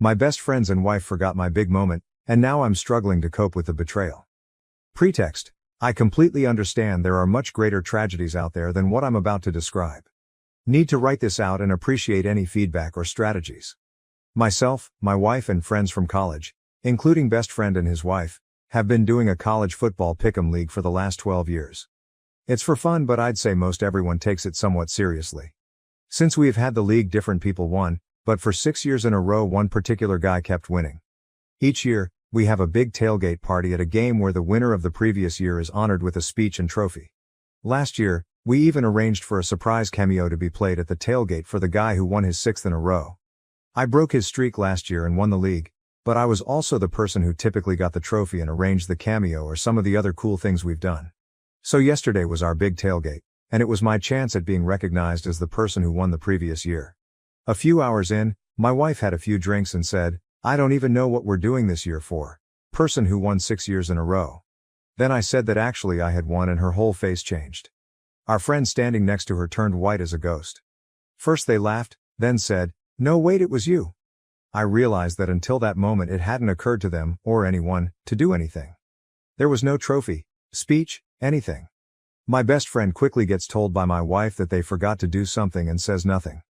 My best friends and wife forgot my big moment, and now I'm struggling to cope with the betrayal. Pretext. I completely understand there are much greater tragedies out there than what I'm about to describe. Need to write this out and appreciate any feedback or strategies. Myself, my wife and friends from college, including best friend and his wife, have been doing a college football pick'em league for the last 12 years. It's for fun, but I'd say most everyone takes it somewhat seriously. Since we have had the league, different people won, but for 6 years in a row one particular guy kept winning. Each year, we have a big tailgate party at a game where the winner of the previous year is honored with a speech and trophy. Last year, we even arranged for a surprise cameo to be played at the tailgate for the guy who won his 6th in a row. I broke his streak last year and won the league, but I was also the person who typically got the trophy and arranged the cameo or some of the other cool things we've done. So yesterday was our big tailgate, and it was my chance at being recognized as the person who won the previous year. A few hours in, my wife had a few drinks and said, "I don't even know what we're doing this year for. Person who won 6 years in a row." Then I said that actually I had won, and her whole face changed. Our friend standing next to her turned white as a ghost. First they laughed, then said, "No, wait, it was you." I realized that until that moment it hadn't occurred to them, or anyone, to do anything. There was no trophy, speech, anything. My best friend quickly gets told by my wife that they forgot to do something and says nothing.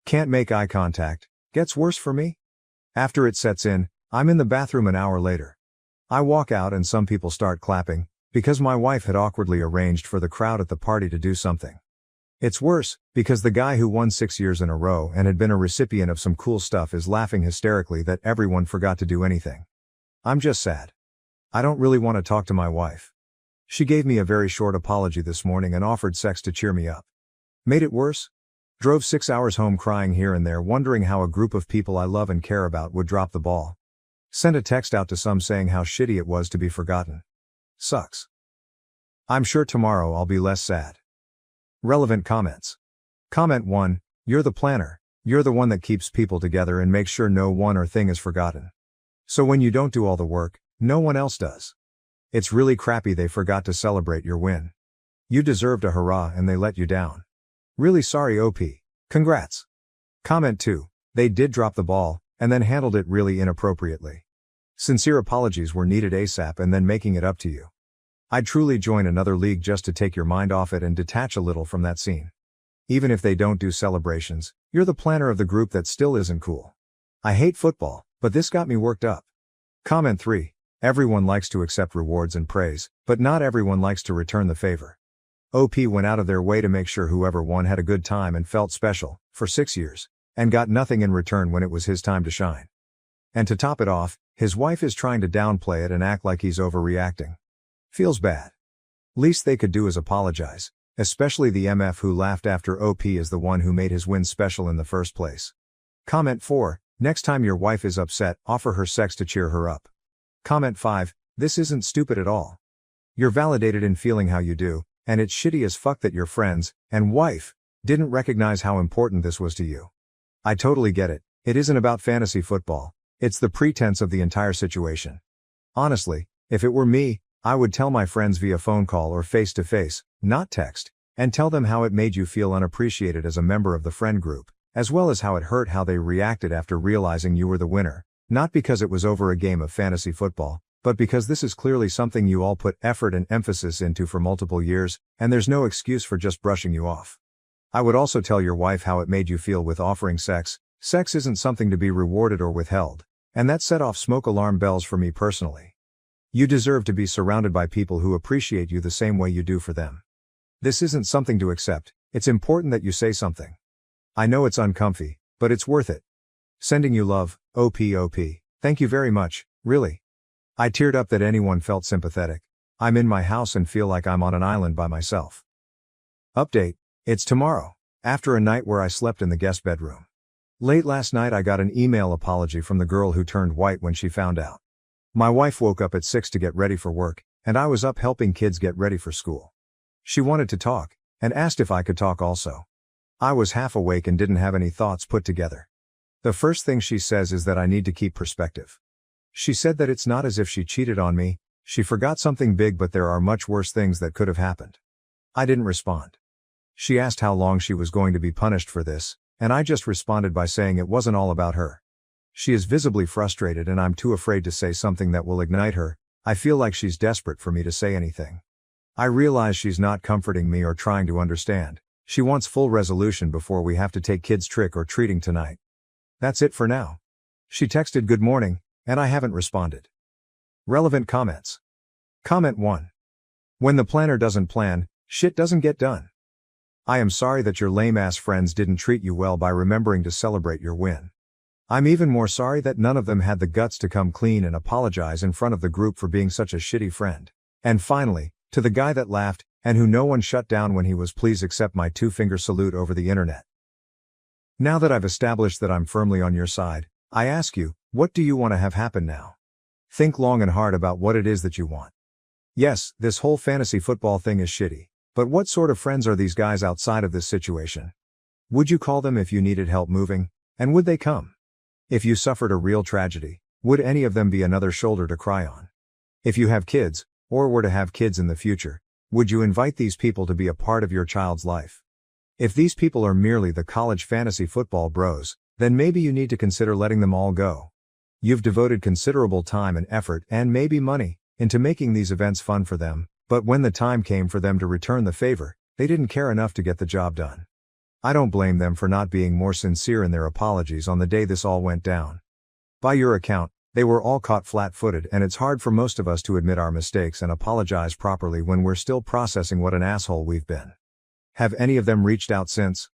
Can't make eye contact. Gets worse for me. After it sets in, I'm in the bathroom an hour later. I walk out and some people start clapping, because my wife had awkwardly arranged for the crowd at the party to do something. It's worse, because the guy who won 6 years in a row and had been a recipient of some cool stuff is laughing hysterically that everyone forgot to do anything. I'm just sad. I don't really want to talk to my wife. She gave me a very short apology this morning and offered sex to cheer me up. Made it worse? Drove 6 hours home crying here and there, wondering how a group of people I love and care about would drop the ball. Sent a text out to some saying how shitty it was to be forgotten. Sucks. I'm sure tomorrow I'll be less sad. Relevant comments. Comment 1, you're the planner. You're the one that keeps people together and makes sure no one or thing is forgotten. So when you don't do all the work, no one else does. It's really crappy they forgot to celebrate your win. You deserved a hurrah and they let you down. Really sorry, OP. Congrats. Comment 2, they did drop the ball, and then handled it really inappropriately. Sincere apologies were needed ASAP, and then making it up to you. I'd truly join another league just to take your mind off it and detach a little from that scene. Even if they don't do celebrations, you're the planner of the group that still isn't cool. I hate football, but this got me worked up. Comment 3, everyone likes to accept rewards and praise, but not everyone likes to return the favor. OP went out of their way to make sure whoever won had a good time and felt special, for 6 years, and got nothing in return when it was his time to shine. And to top it off, his wife is trying to downplay it and act like he's overreacting. Feels bad. Least they could do is apologize, especially the MF who laughed after OP is the one who made his win special in the first place. Comment 4, next time your wife is upset, offer her sex to cheer her up. Comment 5, this isn't stupid at all. You're validated in feeling how you do, and it's shitty as fuck that your friends, and wife, didn't recognize how important this was to you. I totally get it, it isn't about fantasy football, it's the pretense of the entire situation. Honestly, if it were me, I would tell my friends via phone call or face-to-face, not text, and tell them how it made you feel unappreciated as a member of the friend group, as well as how it hurt how they reacted after realizing you were the winner, not because it was over a game of fantasy football, but because this is clearly something you all put effort and emphasis into for multiple years, and there's no excuse for just brushing you off. I would also tell your wife how it made you feel with offering sex. Sex isn't something to be rewarded or withheld, and that set off smoke alarm bells for me personally. You deserve to be surrounded by people who appreciate you the same way you do for them. This isn't something to accept, it's important that you say something. I know it's uncomfy, but it's worth it. Sending you love, OP. Thank you very much, really. I teared up that anyone felt sympathetic. I'm in my house and feel like I'm on an island by myself. Update, it's tomorrow, after a night where I slept in the guest bedroom. Late last night I got an email apology from the girl who turned white when she found out. My wife woke up at 6 to get ready for work, and I was up helping kids get ready for school. She wanted to talk, and asked if I could talk also. I was half awake and didn't have any thoughts put together. The first thing she says is that I need to keep perspective. She said that it's not as if she cheated on me, she forgot something big, but there are much worse things that could have happened. I didn't respond. She asked how long she was going to be punished for this, and I just responded by saying it wasn't all about her. She is visibly frustrated and I'm too afraid to say something that will ignite her. I feel like she's desperate for me to say anything. I realize she's not comforting me or trying to understand. She wants full resolution before we have to take kids trick or treating tonight. That's it for now. She texted good morning, and I haven't responded. Relevant comments. Comment 1. When the planner doesn't plan, shit doesn't get done. I am sorry that your lame-ass friends didn't treat you well by remembering to celebrate your win. I'm even more sorry that none of them had the guts to come clean and apologize in front of the group for being such a shitty friend. And finally, to the guy that laughed, and who no one shut down when he was, please accept my 2-finger salute over the internet. Now that I've established that I'm firmly on your side, I ask you, what do you want to have happen now? Think long and hard about what it is that you want. Yes, this whole fantasy football thing is shitty, but what sort of friends are these guys outside of this situation? Would you call them if you needed help moving, and would they come? If you suffered a real tragedy, would any of them be another shoulder to cry on? If you have kids, or were to have kids in the future, would you invite these people to be a part of your child's life? If these people are merely the college fantasy football bros, then maybe you need to consider letting them all go. You've devoted considerable time and effort and maybe money into making these events fun for them, but when the time came for them to return the favor, they didn't care enough to get the job done. I don't blame them for not being more sincere in their apologies on the day this all went down. By your account, they were all caught flat-footed, and it's hard for most of us to admit our mistakes and apologize properly when we're still processing what an asshole we've been. Have any of them reached out since?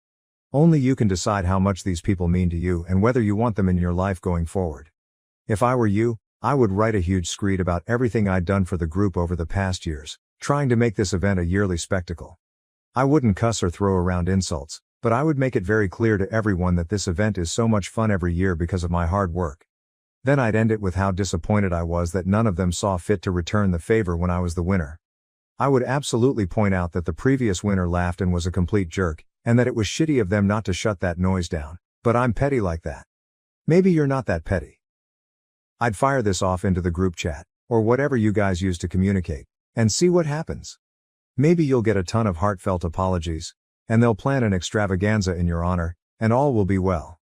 Only you can decide how much these people mean to you and whether you want them in your life going forward. If I were you, I would write a huge screed about everything I'd done for the group over the past years, trying to make this event a yearly spectacle. I wouldn't cuss or throw around insults, but I would make it very clear to everyone that this event is so much fun every year because of my hard work. Then I'd end it with how disappointed I was that none of them saw fit to return the favor when I was the winner. I would absolutely point out that the previous winner laughed and was a complete jerk, and that it was shitty of them not to shut that noise down, but I'm petty like that. Maybe you're not that petty. I'd fire this off into the group chat, or whatever you guys use to communicate, and see what happens. Maybe you'll get a ton of heartfelt apologies, and they'll plan an extravaganza in your honor, and all will be well.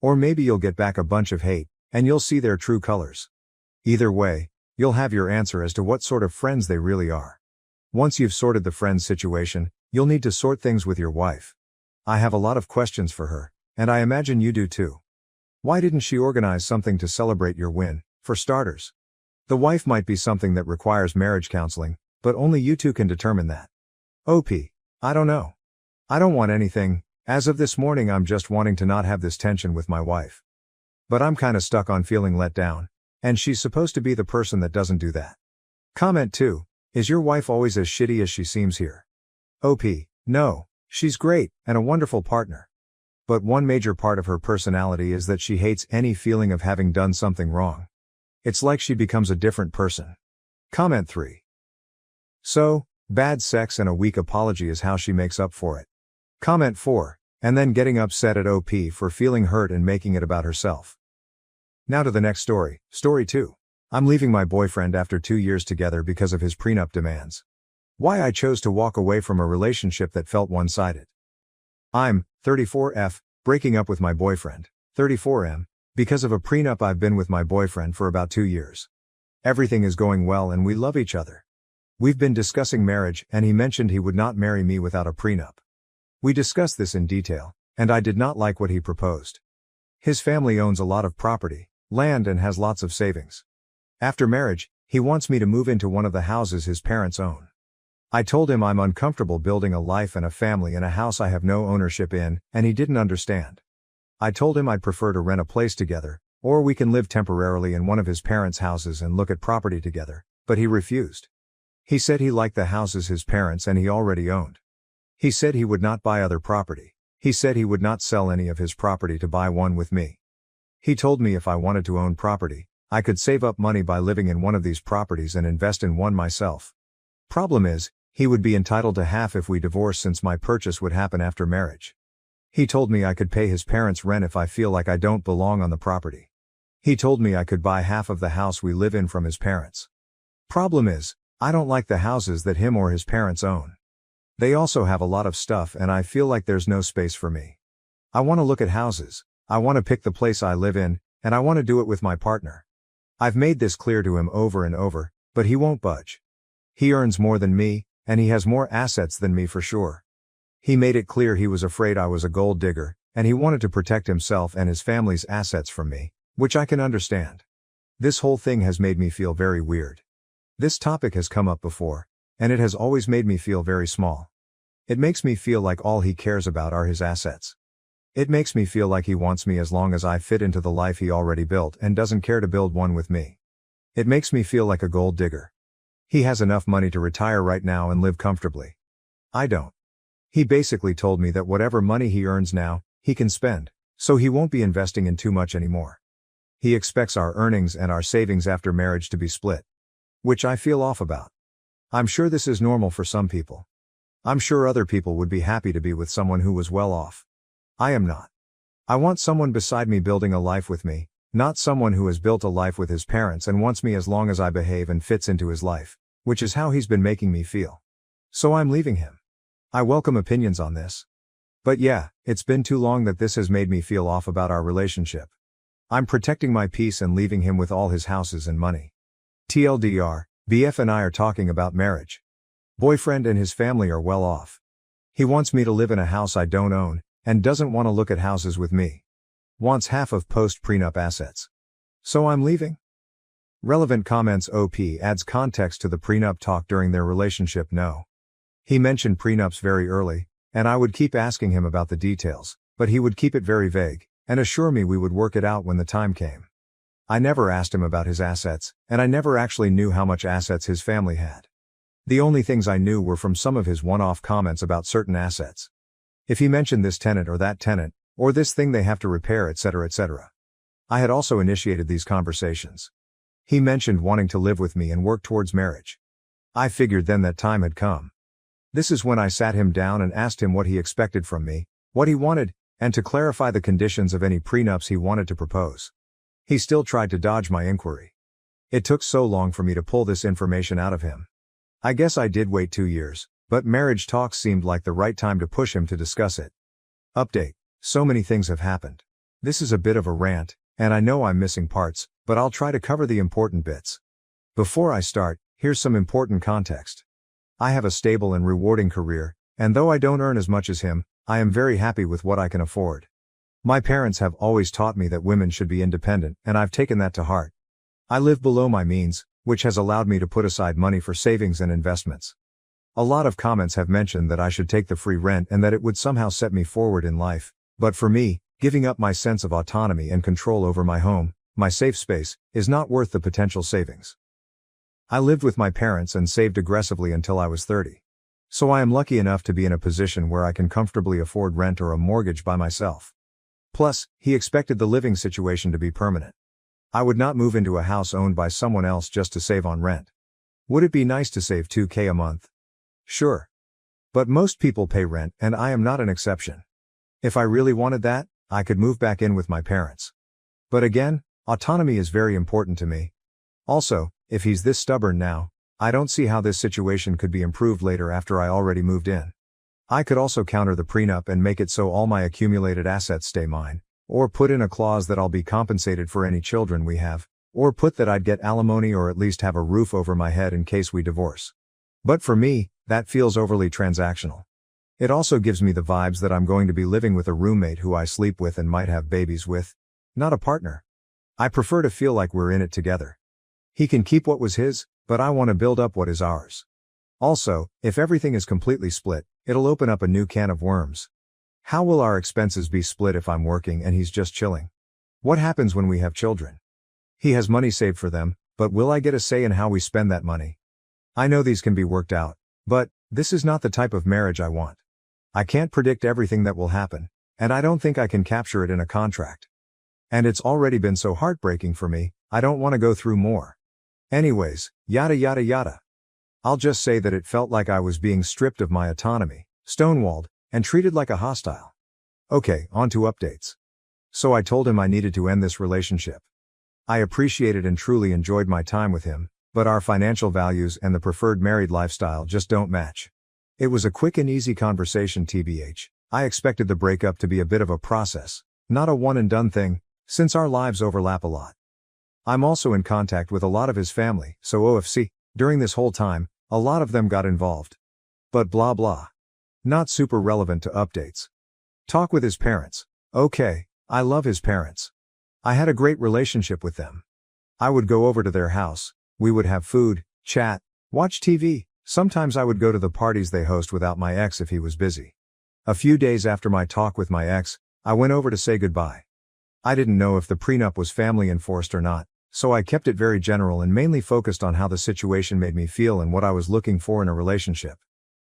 Or maybe you'll get back a bunch of hate, and you'll see their true colors. Either way, you'll have your answer as to what sort of friends they really are. Once you've sorted the friends situation, you'll need to sort things with your wife. I have a lot of questions for her, and I imagine you do too. Why didn't she organize something to celebrate your win, for starters? The wife might be something that requires marriage counseling, but only you two can determine that. OP, I don't know. I don't want anything. As of this morning, I'm just wanting to not have this tension with my wife. But I'm kinda stuck on feeling let down, and she's supposed to be the person that doesn't do that. Comment 2. Is your wife always as shitty as she seems here? OP, no, she's great, and a wonderful partner. But one major part of her personality is that she hates any feeling of having done something wrong. It's like she becomes a different person. Comment 3. So, bad sex and a weak apology is how she makes up for it. Comment 4. And then getting upset at OP for feeling hurt and making it about herself. Now to the next story, story 2. I'm leaving my boyfriend after 2 years together because of his prenup demands. Why I chose to walk away from a relationship that felt one-sided. I'm 34F, breaking up with my boyfriend, 34M, because of a prenup. I've been with my boyfriend for about 2 years. Everything is going well and we love each other. We've been discussing marriage and he mentioned he would not marry me without a prenup. We discussed this in detail, and I did not like what he proposed. His family owns a lot of property, land, and has lots of savings. After marriage, he wants me to move into one of the houses his parents own. I told him I'm uncomfortable building a life and a family in a house I have no ownership in, and he didn't understand. I told him I'd prefer to rent a place together, or we can live temporarily in one of his parents' houses and look at property together, but he refused. He said he liked the houses his parents and he already owned. He said he would not buy other property. He said he would not sell any of his property to buy one with me. He told me if I wanted to own property, I could save up money by living in one of these properties and invest in one myself. Problem is, he would be entitled to half if we divorced since my purchase would happen after marriage. He told me I could pay his parents' rent if I feel like I don't belong on the property. He told me I could buy half of the house we live in from his parents. Problem is, I don't like the houses that him or his parents own. They also have a lot of stuff and I feel like there's no space for me. I want to look at houses. I want to pick the place I live in, and I want to do it with my partner. I've made this clear to him over and over, but he won't budge. He earns more than me, and he has more assets than me for sure. He made it clear he was afraid I was a gold digger, and he wanted to protect himself and his family's assets from me, which I can understand. This whole thing has made me feel very weird. This topic has come up before, and it has always made me feel very small. It makes me feel like all he cares about are his assets. It makes me feel like he wants me as long as I fit into the life he already built and doesn't care to build one with me. It makes me feel like a gold digger. He has enough money to retire right now and live comfortably. I don't. He basically told me that whatever money he earns now, he can spend, so he won't be investing in too much anymore. He expects our earnings and our savings after marriage to be split. Which I feel off about. I'm sure this is normal for some people. I'm sure other people would be happy to be with someone who was well off. I am not. I want someone beside me building a life with me, not someone who has built a life with his parents and wants me as long as I behave and fits into his life, which is how he's been making me feel. So I'm leaving him. I welcome opinions on this. But yeah, it's been too long that this has made me feel off about our relationship. I'm protecting my peace and leaving him with all his houses and money. TLDR, BF and I are talking about marriage. Boyfriend and his family are well off. He wants me to live in a house I don't own, and doesn't want to look at houses with me. Wants half of post-prenup assets. So I'm leaving? Relevant comments. OP adds context to the prenup talk during their relationship. No. He mentioned prenups very early, and I would keep asking him about the details, but he would keep it very vague, and assure me we would work it out when the time came. I never asked him about his assets, and I never actually knew how much assets his family had. The only things I knew were from some of his one-off comments about certain assets. If he mentioned this tenant or that tenant, or this thing they have to repair, etc., etc. I had also initiated these conversations. He mentioned wanting to live with me and work towards marriage. I figured then that time had come. This is when I sat him down and asked him what he expected from me, what he wanted, and to clarify the conditions of any prenups he wanted to propose. He still tried to dodge my inquiry. It took so long for me to pull this information out of him. I guess I did wait 2 years, but marriage talks seemed like the right time to push him to discuss it. Update. So many things have happened. This is a bit of a rant, and I know I'm missing parts, but I'll try to cover the important bits. Before I start, here's some important context. I have a stable and rewarding career, and though I don't earn as much as him, I am very happy with what I can afford. My parents have always taught me that women should be independent, and I've taken that to heart. I live below my means, which has allowed me to put aside money for savings and investments. A lot of comments have mentioned that I should take the free rent and that it would somehow set me forward in life, but for me, giving up my sense of autonomy and control over my home, my safe space, is not worth the potential savings. I lived with my parents and saved aggressively until I was 30. So I am lucky enough to be in a position where I can comfortably afford rent or a mortgage by myself. Plus, he expected the living situation to be permanent. I would not move into a house owned by someone else just to save on rent. Would it be nice to save $2,000 a month? Sure. But most people pay rent, and I am not an exception. If I really wanted that, I could move back in with my parents. But again, autonomy is very important to me. Also, if he's this stubborn now, I don't see how this situation could be improved later after I already moved in. I could also counter the prenup and make it so all my accumulated assets stay mine, or put in a clause that I'll be compensated for any children we have, or put that I'd get alimony or at least have a roof over my head in case we divorce. But for me, that feels overly transactional. It also gives me the vibes that I'm going to be living with a roommate who I sleep with and might have babies with, not a partner. I prefer to feel like we're in it together. He can keep what was his, but I want to build up what is ours. Also, if everything is completely split, it'll open up a new can of worms. How will our expenses be split if I'm working and he's just chilling? What happens when we have children? He has money saved for them, but will I get a say in how we spend that money? I know these can be worked out, but this is not the type of marriage I want. I can't predict everything that will happen, and I don't think I can capture it in a contract. And it's already been so heartbreaking for me, I don't want to go through more. Anyways, yada yada yada. I'll just say that it felt like I was being stripped of my autonomy, stonewalled, and treated like a hostile. Okay, on to updates. So I told him I needed to end this relationship. I appreciated and truly enjoyed my time with him, but our financial values and the preferred married lifestyle just don't match. It was a quick and easy conversation TBH. I expected the breakup to be a bit of a process, not a one and done thing, since our lives overlap a lot. I'm also in contact with a lot of his family, so OFC, during this whole time, a lot of them got involved. But blah blah. Not super relevant to updates. Talk with his parents. Okay, I love his parents. I had a great relationship with them. I would go over to their house, we would have food, chat, watch TV, sometimes I would go to the parties they host without my ex if he was busy. A few days after my talk with my ex, I went over to say goodbye. I didn't know if the prenup was family enforced or not, so I kept it very general and mainly focused on how the situation made me feel and what I was looking for in a relationship.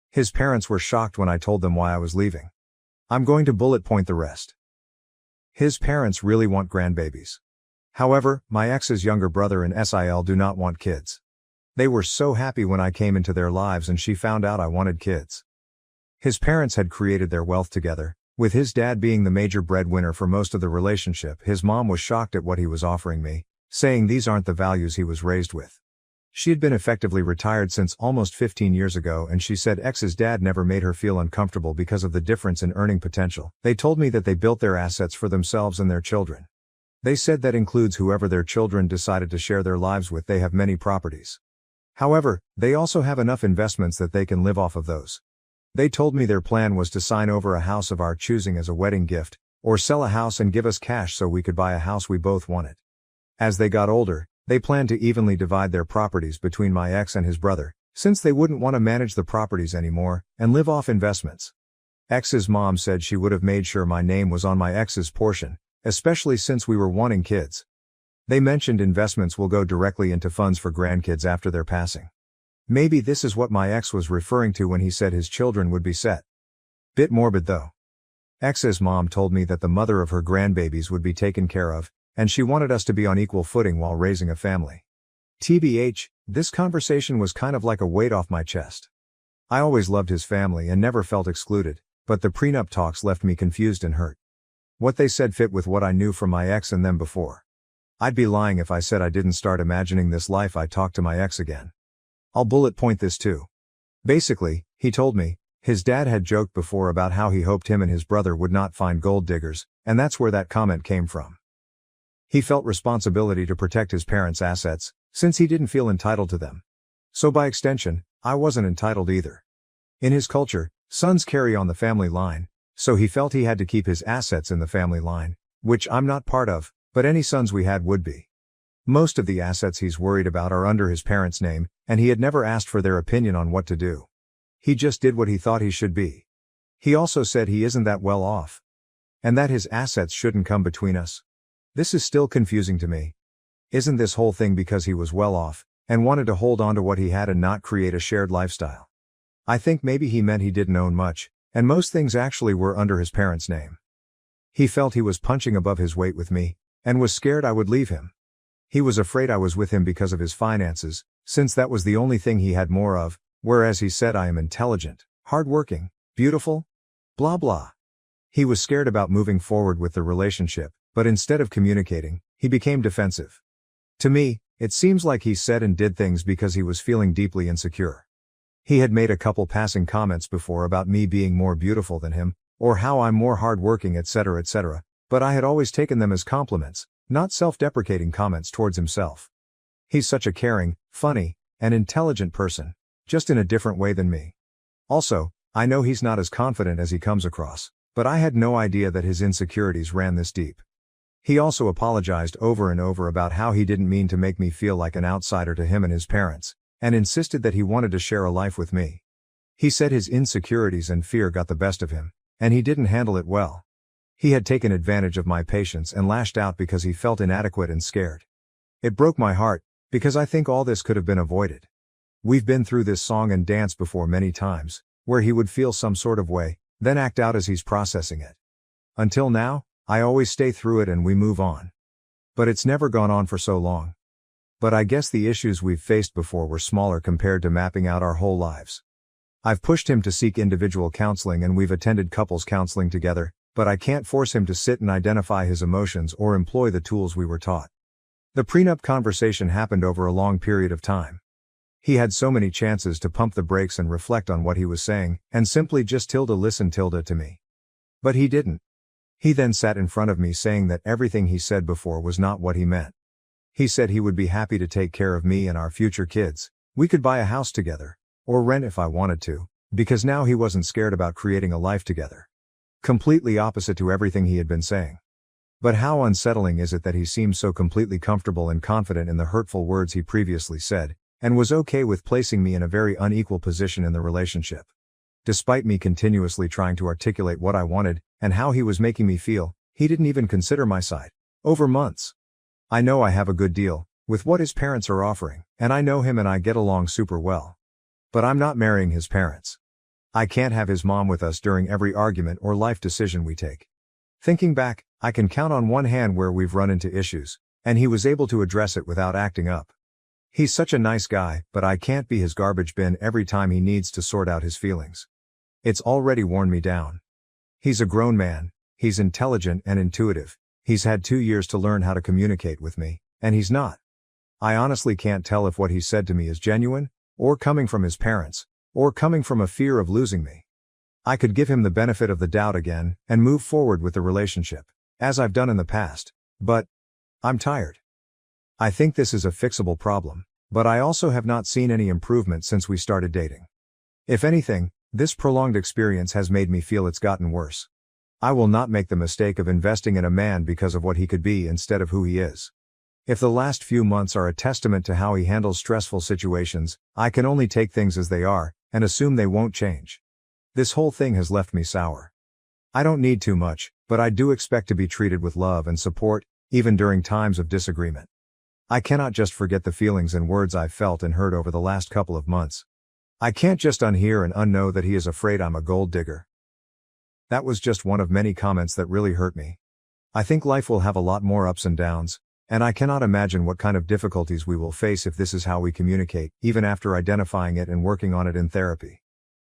His parents were shocked when I told them why I was leaving. I'm going to bullet point the rest. His parents really want grandbabies. However, my ex's younger brother and SIL do not want kids. They were so happy when I came into their lives and she found out I wanted kids. His parents had created their wealth together, with his dad being the major breadwinner for most of the relationship. His mom was shocked at what he was offering me, saying these aren't the values he was raised with. She had been effectively retired since almost 15 years ago, and she said ex's dad never made her feel uncomfortable because of the difference in earning potential. They told me that they built their assets for themselves and their children. They said that includes whoever their children decided to share their lives with. They have many properties. However, they also have enough investments that they can live off of those. They told me their plan was to sign over a house of our choosing as a wedding gift, or sell a house and give us cash so we could buy a house we both wanted. As they got older, they planned to evenly divide their properties between my ex and his brother, since they wouldn't want to manage the properties anymore, and live off investments. Ex's mom said she would have made sure my name was on my ex's portion, especially since we were wanting kids. They mentioned investments will go directly into funds for grandkids after their passing. Maybe this is what my ex was referring to when he said his children would be set. Bit morbid though. Ex's mom told me that the mother of her grandbabies would be taken care of, and she wanted us to be on equal footing while raising a family. TBH, this conversation was kind of like a weight off my chest. I always loved his family and never felt excluded, but the prenup talks left me confused and hurt. What they said fit with what I knew from my ex and them before. I'd be lying if I said I didn't start imagining this life I talked to my ex again. I'll bullet point this too. Basically, he told me, his dad had joked before about how he hoped him and his brother would not find gold diggers, and that's where that comment came from. He felt responsibility to protect his parents' assets, since he didn't feel entitled to them. So by extension, I wasn't entitled either. In his culture, sons carry on the family line, so he felt he had to keep his assets in the family line, which I'm not part of, but any sons we had would be. Most of the assets he's worried about are under his parents' name, and he had never asked for their opinion on what to do. He just did what he thought he should be. He also said he isn't that well off, and that his assets shouldn't come between us. This is still confusing to me. Isn't this whole thing because he was well off, and wanted to hold on to what he had and not create a shared lifestyle? I think maybe he meant he didn't own much, and most things actually were under his parents' name. He felt he was punching above his weight with me, and was scared I would leave him. He was afraid I was with him because of his finances, since that was the only thing he had more of, whereas he said I am intelligent, hardworking, beautiful, blah blah. He was scared about moving forward with the relationship, but instead of communicating, he became defensive. To me, it seems like he said and did things because he was feeling deeply insecure. He had made a couple passing comments before about me being more beautiful than him, or how I'm more hardworking, etc., but I had always taken them as compliments, not self-deprecating comments towards himself. He's such a caring, funny, and intelligent person, just in a different way than me. Also, I know he's not as confident as he comes across, but I had no idea that his insecurities ran this deep. He also apologized over and over about how he didn't mean to make me feel like an outsider to him and his parents, and insisted that he wanted to share a life with me. He said his insecurities and fear got the best of him, and he didn't handle it well. He had taken advantage of my patience and lashed out because he felt inadequate and scared. It broke my heart, because I think all this could have been avoided. We've been through this song and dance before many times, where he would feel some sort of way, then act out as he's processing it. Until now, I always stay through it and we move on. But it's never gone on for so long. But I guess the issues we've faced before were smaller compared to mapping out our whole lives. I've pushed him to seek individual counseling and we've attended couples counseling together, but I can't force him to sit and identify his emotions or employ the tools we were taught. The prenup conversation happened over a long period of time. He had so many chances to pump the brakes and reflect on what he was saying, and simply just listen to me. But he didn't. He then sat in front of me saying that everything he said before was not what he meant. He said he would be happy to take care of me and our future kids. We could buy a house together, or rent if I wanted to, because now he wasn't scared about creating a life together. Completely opposite to everything he had been saying. But how unsettling is it that he seems so completely comfortable and confident in the hurtful words he previously said, and was okay with placing me in a very unequal position in the relationship. Despite me continuously trying to articulate what I wanted, and how he was making me feel, he didn't even consider my side. Over months. I know I have a good deal, with what his parents are offering, and I know him and I get along super well. But I'm not marrying his parents. I can't have his mom with us during every argument or life decision we take. Thinking back, I can count on one hand where we've run into issues, and he was able to address it without acting up. He's such a nice guy, but I can't be his garbage bin every time he needs to sort out his feelings. It's already worn me down. He's a grown man, he's intelligent and intuitive, he's had 2 years to learn how to communicate with me, and he's not. I honestly can't tell if what he said to me is genuine, or coming from his parents, or coming from a fear of losing me. I could give him the benefit of the doubt again, and move forward with the relationship, as I've done in the past, but I'm tired. I think this is a fixable problem, but I also have not seen any improvement since we started dating. If anything, this prolonged experience has made me feel it's gotten worse. I will not make the mistake of investing in a man because of what he could be instead of who he is. If the last few months are a testament to how he handles stressful situations, I can only take things as they are, and assume they won't change. This whole thing has left me sour. I don't need too much, but I do expect to be treated with love and support, even during times of disagreement. I cannot just forget the feelings and words I've felt and heard over the last couple of months. I can't just unhear and unknow that he is afraid I'm a gold digger. That was just one of many comments that really hurt me. I think life will have a lot more ups and downs, and I cannot imagine what kind of difficulties we will face if this is how we communicate, even after identifying it and working on it in therapy.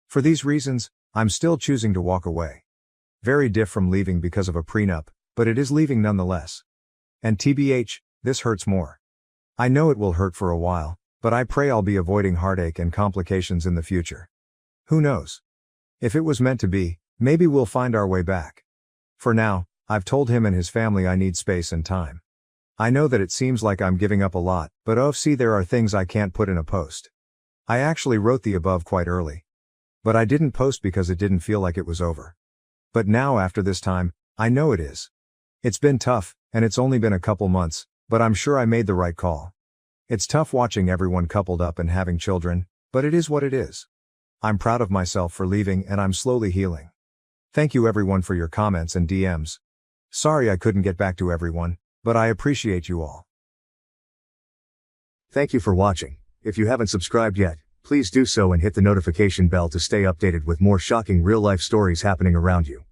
For these reasons, I'm still choosing to walk away. Very diff from leaving because of a prenup, but it is leaving nonetheless. And TBH, this hurts more. I know it will hurt for a while, but I pray I'll be avoiding heartache and complications in the future. Who knows? If it was meant to be, maybe we'll find our way back. For now, I've told him and his family I need space and time. I know that it seems like I'm giving up a lot, but OFC there are things I can't put in a post. I actually wrote the above quite early. But I didn't post because it didn't feel like it was over. But now after this time, I know it is. It's been tough, and it's only been a couple months, but I'm sure I made the right call. It's tough watching everyone coupled up and having children, but it is what it is. I'm proud of myself for leaving and I'm slowly healing. Thank you everyone for your comments and DMs. Sorry I couldn't get back to everyone, but I appreciate you all. Thank you for watching. If you haven't subscribed yet, please do so and hit the notification bell to stay updated with more shocking real-life stories happening around you.